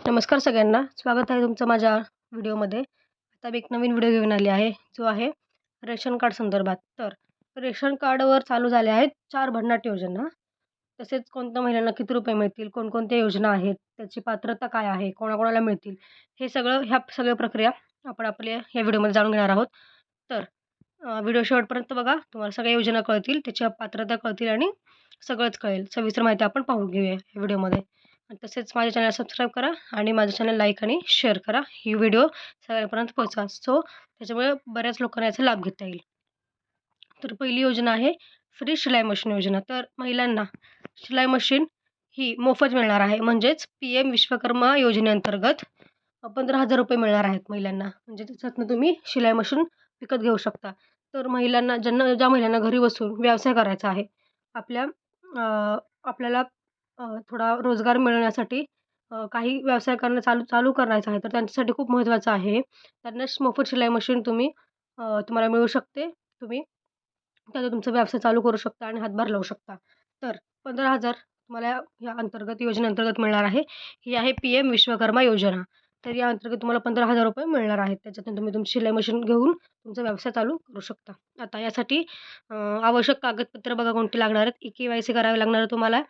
नमस्कार सगळ्यांना. स्वागत आहे तुमचं माझ्या व्हिडिओमध्ये. आता मी एक नवीन व्हिडिओ घेऊन आली आहे, जो आहे रेशन कार्ड संदर्भात. तर रेशन कार्डवर चालू झाल्या आहेत 4 भन्नाट योजना. तसेच कोणत्या महिलांना किती रुपये मिळतील, कोणकोणत्या योजना आहेत, त्याची पात्रता काय आहे, कोणाकोणाला मिळतील, हे सगळं ह्या सगळ्या प्रक्रिया आपण आपल्या या व्हिडिओमध्ये जाणून घेणार आहोत. तर व्हिडिओ शेवटपर्यंत बघा. तुम्हाला सगळ्या योजना कळतील, त्याच्या पात्रता कळतील आणि सगळंच कळेल. सविस्तर माहिती आपण पाहून घेऊया या व्हिडिओमध्ये. आणि तसेच माझ्या चॅनल सबस्क्राईब करा आणि माझं चॅनल लाईक आणि शेअर करा. ही व्हिडिओ सगळ्यांपर्यंत पोहोचा, सो त्याच्यामुळे बऱ्याच लोकांना याचा लाभ घेता येईल. तर पहिली योजना आहे फ्री शिलाई मशीन योजना. तर महिलांना शिलाई मशीन ही मोफत मिळणार आहे. म्हणजेच PM विश्वकर्मा योजनेअंतर्गत 15,000 रुपये मिळणार आहेत महिलांना. म्हणजे त्याच्यातनं तुम्ही शिलाई मशीन विकत घेऊ शकता. तर महिलांना ज्या महिलांना घरी बसून व्यवसाय करायचा आहे, आपल्याला थोडा रोजगार मिळवण्यासाठी काही व्यवसाय करणं चालू करायचा आहे, तर त्यांच्यासाठी खूप महत्त्वाचं आहे. त्यांना मोफत शिलाई मशीन तुम्हाला मिळू शकते. तुम्ही त्याचा तुमचा व्यवसाय चालू करू शकता आणि हातभार लावू शकता. तर 15,000 तुम्हाला या योजनेअंतर्गत मिळणार आहे. ही आहे PM विश्वकर्मा योजना. तर या अंतर्गत तुम्हाला 15,000 रुपये मिळणार आहेत. त्याच्यातून तुम्ही तुमची शिलाई मशीन घेऊन तुमचा व्यवसाय चालू करू शकता. आता यासाठी आवश्यक कागदपत्र बघा कोणती लागणार आहेत. KYC करावी लागणार आहे तुम्हाला.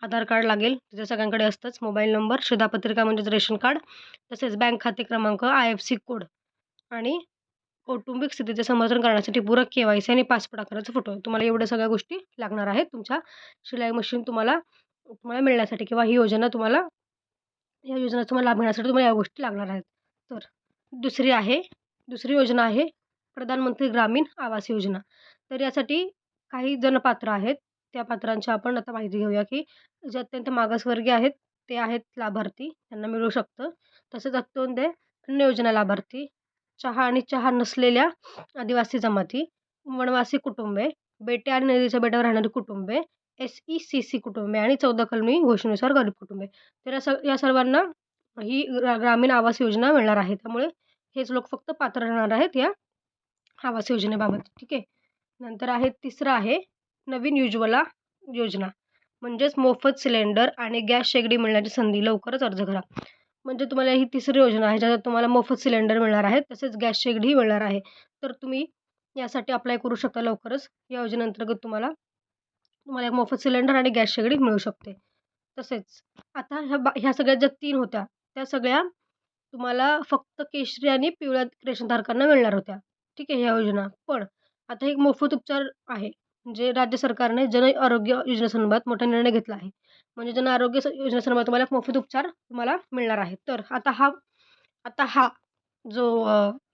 आधार कार्ड लागेल, तिथे सगळ्यांकडे असतंच. मोबाईल नंबर, शिधापत्रिका म्हणजेच रेशन कार्ड, तसेच बँक खाते क्रमांक, IFSC कोड आणि कौटुंबिक स्थितीचे समर्थन करण्यासाठी पूरक KYC आणि पासपोर्ट आकाराचा फोटो. तुम्हाला एवढ्या सगळ्या गोष्टी लागणार आहेत तुमच्या शिलाई मशीन तुम्हाला मिळण्यासाठी, किंवा ही योजना तुम्हाला या योजनेचा तुम्हाला लाभ मिळण्यासाठी तुम्हाला या गोष्टी लागणार आहेत. तर दुसरी योजना आहे प्रधानमंत्री ग्रामीण आवास योजना. तर यासाठी काही जण पात्र आहेत. त्या पात्रांची आपण आता माहिती घेऊया, की जे अत्यंत मागासवर्गीय आहेत ते आहेत लाभार्थी, त्यांना मिळू शकतं. तसेच अंत्योदय अन्न योजना लाभार्थी, चहा आणि चहा नसलेल्या आदिवासी जमाती, वनवासी कुटुंबे, बेटे आणि नदीच्या बेटावर राहणारी कुटुंबे, SECC कुटुंबे आणि 14 कलमी घोषणेनुसार गरीब कुटुंबे. तर या सर्वांना ही ग्रामीण आवास योजना मिळणार आहे. त्यामुळे हेच लोक फक्त पात्र राहणार आहेत या आवास योजनेबाबत. ठीक आहे. नंतर तिसरं आहे नवीन उज्ज्वला योजना. म्हणजेच मोफत सिलेंडर आणि गॅस शेगडी मिळण्याची संधी. लवकरच अर्ज करा. म्हणजे तुम्हाला ही तिसरी योजना आहे, ज्याच्यात तुम्हाला मोफत सिलेंडर मिळणार आहे, तसेच गॅस शेगडीही मिळणार आहे. तर तुम्ही यासाठी अप्लाय करू शकता लवकरच. या योजनेअंतर्गत तुम्हाला एक मोफत सिलेंडर आणि गॅस शेगडी मिळू शकते. तसेच आता ह्या सगळ्या ज्या 3 होत्या, त्या सगळ्या तुम्हाला फक्त केशरी आणि पिवळ्या रेशनधारकांना मिळणार होत्या. ठीक आहे, ह्या योजना. पण आता एक मोफत उपचार आहे. म्हणजे राज्य सरकारने जन आरोग्य योजनेसंदर्भात मोठा निर्णय घेतला आहे. म्हणजे जन आरोग्य योजनेसंदर्भात तुम्हाला एक मोफत उपचार तुम्हाला मिळणार आहे. तर आता हा जो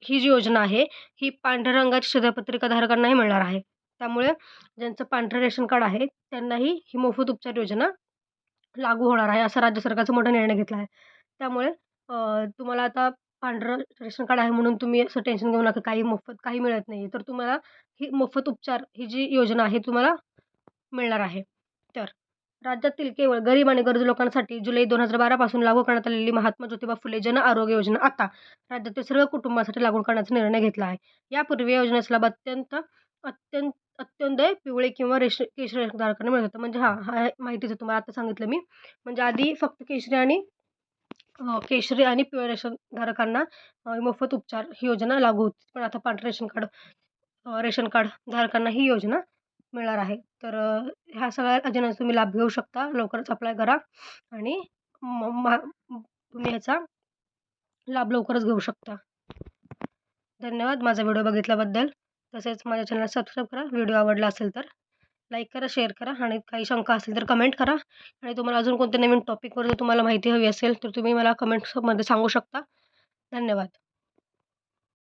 ही जी योजना आहे, ही पांढऱ्या रंगाची शिधापत्रिकाधारकांनाही मिळणार आहे. त्यामुळे ज्यांचं पांढरं रेशन कार्ड आहे, त्यांनाही ही मोफत उपचार योजना लागू होणार आहे, असा राज्य सरकारचा मोठा निर्णय घेतला आहे. त्यामुळे तुम्हाला आता पांढरं रेशन कार्ड आहे म्हणून तुम्ही असं टेन्शन घेऊ नका, काही मोफत काही मिळत नाही. तर तुम्हाला ही मोफत उपचार ही जी योजना आहे तुम्हाला मिळणार आहे. तर राज्यातील केवळ गरीब आणि गरजू लोकांसाठी जुलै 2012 पासून लागू करण्यात आलेली महात्मा ज्योतिबा फुले जन आरोग्य योजना आता राज्यातील सर्व कुटुंबासाठी लागू करण्याचा निर्णय घेतला आहे. यापूर्वी या योजनेचा लाभ अंत्योदय पिवळे किंवा केशरी रेशनधारकांना मिळत होतं. म्हणजे हा माहितीच आहे तुम्हाला, आता सांगितलं मी. म्हणजे आधी फक्त केशरी आणि पिवळ्या रेशनधारकांना मोफत उपचार ही योजना लागू होती. पण आता पांढरं रेशन कार्ड धारकांना ही योजना मिळणार आहे. तर ह्या सगळ्या योजनांचा तुम्ही लाभ घेऊ शकता. लवकरच अप्लाय करा आणि तुम्ही याचा लाभ लवकरच घेऊ शकता. धन्यवाद माझा व्हिडिओ बघितल्याबद्दल. तसेच माझ्या चॅनलला सबस्क्राईब करा. व्हिडिओ आवडला असेल तर लाईक करा, शेअर करा आणि काही शंका असेल तर कमेंट करा. आणि तुम्हाला अजून कोणत्या नवीन टॉपिकवर जर तुम्हाला माहिती हवी असेल तर तुम्ही मला कमेंट्समध्ये सांगू शकता. धन्यवाद.